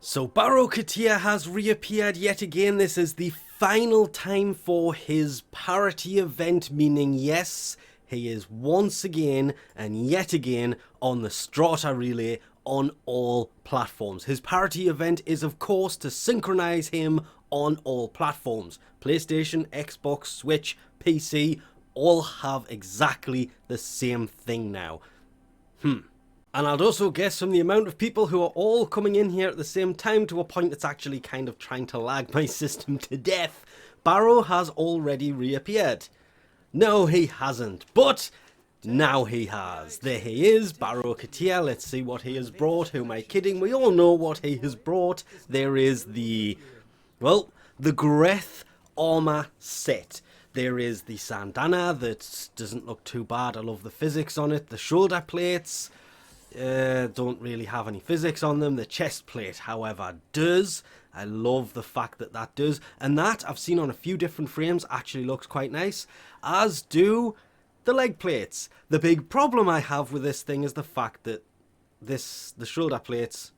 So Baro has reappeared yet again. This is the final time for his parity event, meaning yes, he is once again and yet again on the strata relay on all platforms. His parity event is of course to synchronize him on all platforms. PlayStation, Xbox, Switch, PC, all have exactly the same thing now. And I'd also guess from the amount of people who are all coming in here at the same time to a point that's actually kind of trying to lag my system to death, Baro has already reappeared. No, he hasn't, but now he has. There he is, Baro. Let's see what he has brought. Who am I kidding? We all know what he has brought. There is the greth armor set. There is the syandana that doesn't look too bad. I love the physics on it. The shoulder plates don't really have any physics on them. The chest plate, however, does. I love the fact that that does. And that, I've seen on a few different frames, actually looks quite nice. As do the leg plates. The big problem I have with this thing is the fact that the shoulder plates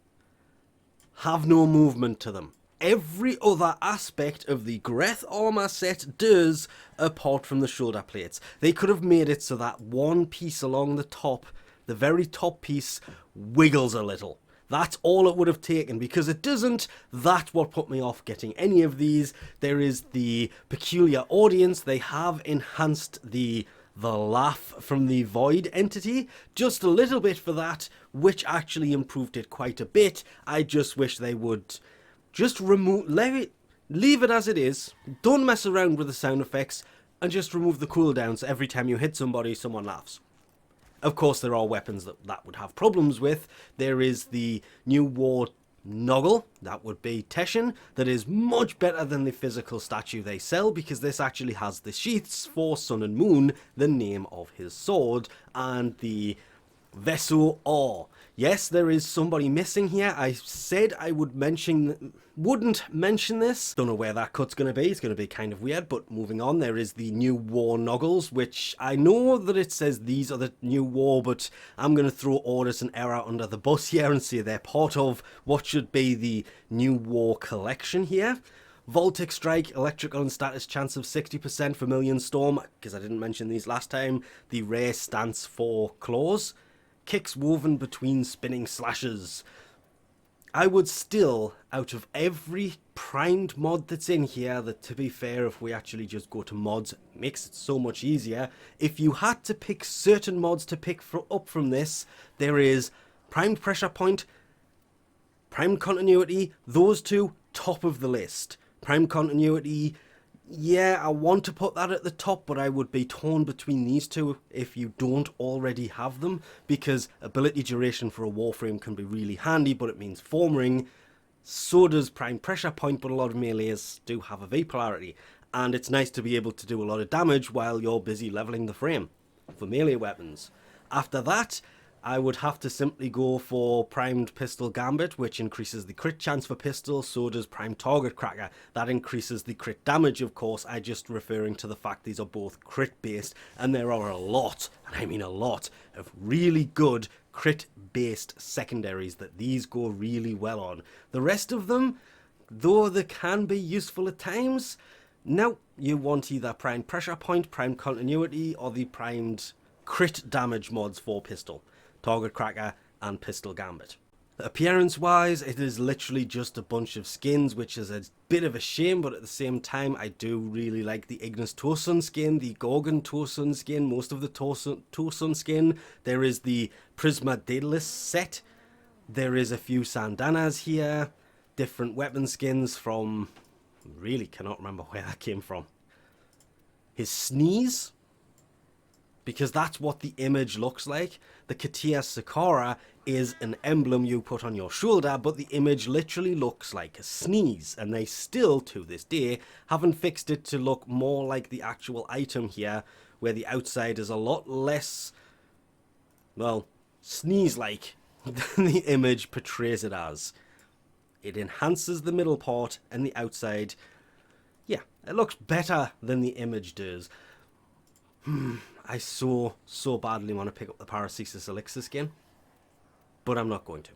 have no movement to them. Every other aspect of the greth armor set does, apart from the shoulder plates. They could have made it so that one piece along the top, the very top piece, wiggles a little. That's all it would have taken. Because it doesn't, that's what put me off getting any of these. There is the peculiar audience. They have enhanced the laugh from the void entity just a little bit for that, which actually improved it quite a bit. I just wish they would just leave it as it is. Don't mess around with the sound effects and just remove the cooldowns. Every time you hit somebody, someone laughs. Of course, there are weapons that would have problems with. There is the new War Noggle, that would be teshin, that is much better than the physical statue they sell, because this actually has the sheaths for Sun and Moon, the name of his sword, and the veso-r. Yes, there is somebody missing here. I said I wouldn't mention this. Don't know where that cut's going to be. It's going to be kind of weird, but moving on. There is the new War Noggles, which I know that it says these are the new War, but I'm going to throw ordis and erra under the bus here and say they're part of what should be the new War collection here. Voltic strike, electrical and status chance of 60%, vermillion storm, because I didn't mention these last time. The rare stance for claws. Kicks woven between spinning slashes. I would still, out of every primed mod that's in here, that to be fair, if we actually just go to mods, it makes it so much easier. If you had to pick certain mods to pick up from this, there is primed pressure point, primed continuity, those two, top of the list. Primed continuity, yeah, I want to put that at the top, but I would be torn between these two if you don't already have them, because ability duration for a Warframe can be really handy, but it means form ring. So does prime pressure point, but a lot of melees do have a V polarity, and it's nice to be able to do a lot of damage while you're busy leveling the frame for melee weapons. After that, I would have to simply go for primed pistol Gambit, which increases the crit chance for pistol. So does primed target cracker. That increases the crit damage, of course. I'm just referring to the fact these are both crit based, and there are a lot, and I mean a lot, of really good crit based secondaries that these go really well on. The rest of them, though they can be useful at times, no, you want either primed pressure point, primed continuity, or the primed crit damage mods for pistol. Target cracker and pistol Gambit. Appearance wise, it is literally just a bunch of skins, which is a bit of a shame, but at the same time I do really like the Ignis Tosun skin, the Gorgon Tosun skin, most of the Tosun skin. There is the Prisma Daedalus set. There is a few sandanas here, different weapon skins from, really cannot remember where that came from. His sneeze, because that's what the image looks like. The Katia Sakura is an emblem you put on your shoulder, but the image literally looks like a sneeze, and they still, to this day, haven't fixed it to look more like the actual item here, where the outside is a lot less, well, sneeze-like than the image portrays it as. It enhances the middle part, and the outside, yeah, it looks better than the image does. I so badly want to pick up the Paracesis Elixir skin, but I'm not going to.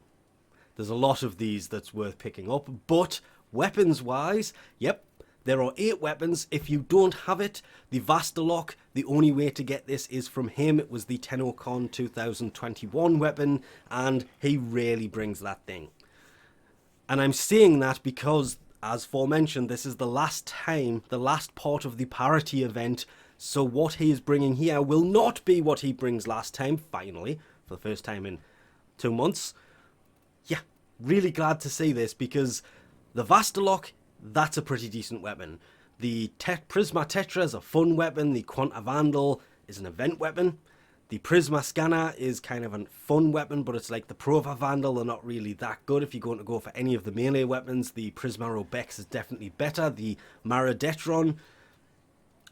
There's a lot of these that's worth picking up. But weapons-wise, yep, there are 8 weapons. If you don't have it, the Vastalok, the only way to get this is from him. It was the TennoCon 2021 weapon, and he really brings that thing. And I'm saying that because, as aforementioned, this is the last time, the last part of the parity event, so what he is bringing here will not be what he brings last time, finally, for the first time in 2 months. Yeah, really glad to see this, because the Vastalok, that's a pretty decent weapon. The Prisma Tetra is a fun weapon. The Quanta Vandal is an event weapon. The Prisma Scanner is kind of a fun weapon, but it's like the Prova Vandal. They're not really that good if you're going to go for any of the melee weapons. The Prisma Robex is definitely better. The Maradetron,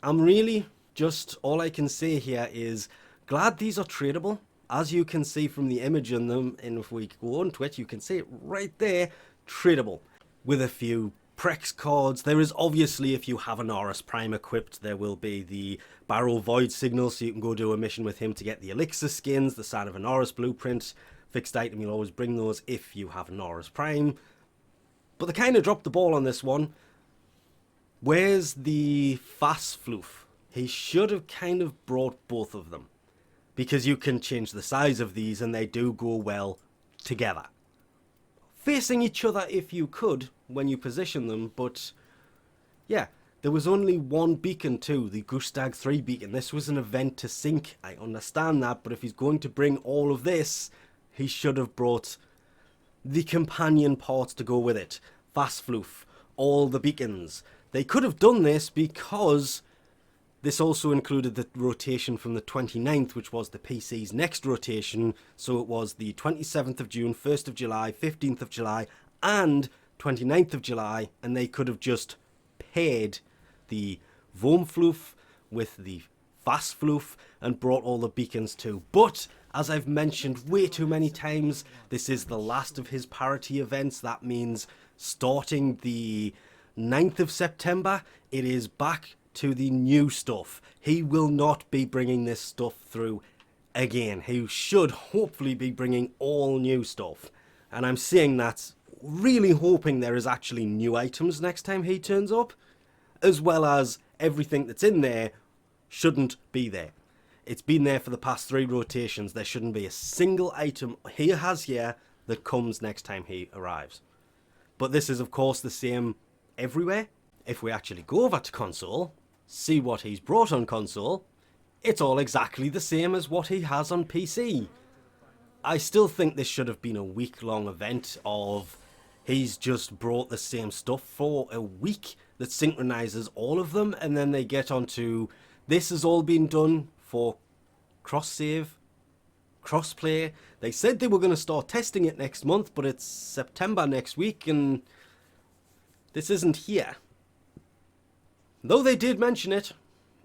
I'm really just, all I can say here is glad these are tradable. As you can see from the image in them, and if we go on Twitch, you can see it right there, tradable. With a few Prex cards. There is obviously, if you have an Horus Prime equipped, there will be the Baro Void Signal, so you can go do a mission with him to get the Elixir skins, the Sign of an Horus blueprint. Fixed item, you'll always bring those if you have an Horus Prime. But they kind of dropped the ball on this one. Where's the Fast Floof? He should have kind of brought both of them, because you can change the size of these and they do go well together. Facing each other if you could when you position them, but yeah, there was only one beacon too, the Grustrag 3 beacon. This was an event to sync, I understand that, but if he's going to bring all of this, he should have brought the companion parts to go with it. Fast Floof, all the beacons. They could have done this because this also included the rotation from the 29th, which was the PC's next rotation. So it was the 27th of June, 1st of July, 15th of July, and 29th of July. And they could have just paired the Vormfloof with the Fast Floof and brought all the beacons too. But, as I've mentioned way too many times, this is the last of his parity events. That means starting the 9th of September, it is back to the new stuff. He will not be bringing this stuff through again. He should hopefully be bringing all new stuff. And I'm saying that really hoping there is actually new items next time he turns up, as well as everything that's in there shouldn't be there. It's been there for the past 3 rotations. There shouldn't be a single item he has here that comes next time he arrives. But this is of course the same everywhere. If we actually go over to console, see what he's brought on console, it's all exactly the same as what he has on PC. I still think this should have been a week-long event of he's just brought the same stuff for a week that synchronizes all of them, and then they get onto this has all been done for cross-save, cross-play. They said they were going to start testing it next month, but it's September next week, and this isn't here. Though they did mention it,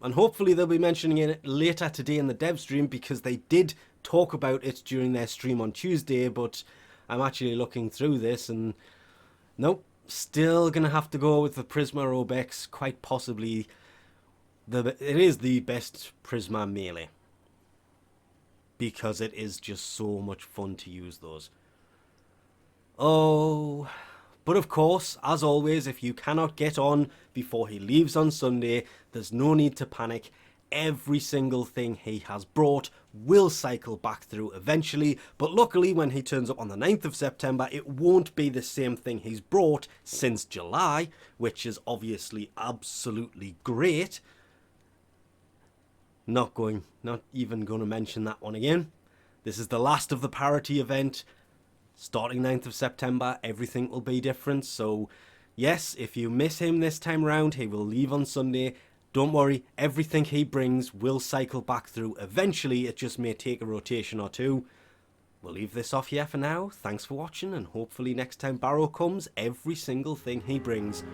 and hopefully they'll be mentioning it later today in the dev stream, because they did talk about it during their stream on Tuesday, but I'm actually looking through this and nope, still going to have to go with the Prisma Robex, quite possibly. It is the best Prisma melee, because it is just so much fun to use those. Oh... But of course, as always, if you cannot get on before he leaves on Sunday, there's no need to panic. Every single thing he has brought will cycle back through eventually. But luckily, when he turns up on the 9th of September, it won't be the same thing he's brought since July, which is obviously absolutely great. Not even going to mention that one again. This is the last of the parity event. Starting 9th of September, everything will be different. So, yes, if you miss him this time around, he will leave on Sunday. Don't worry, everything he brings will cycle back through eventually. It just may take a rotation or two. We'll leave this off here for now. Thanks for watching, and hopefully next time Baro comes, every single thing he brings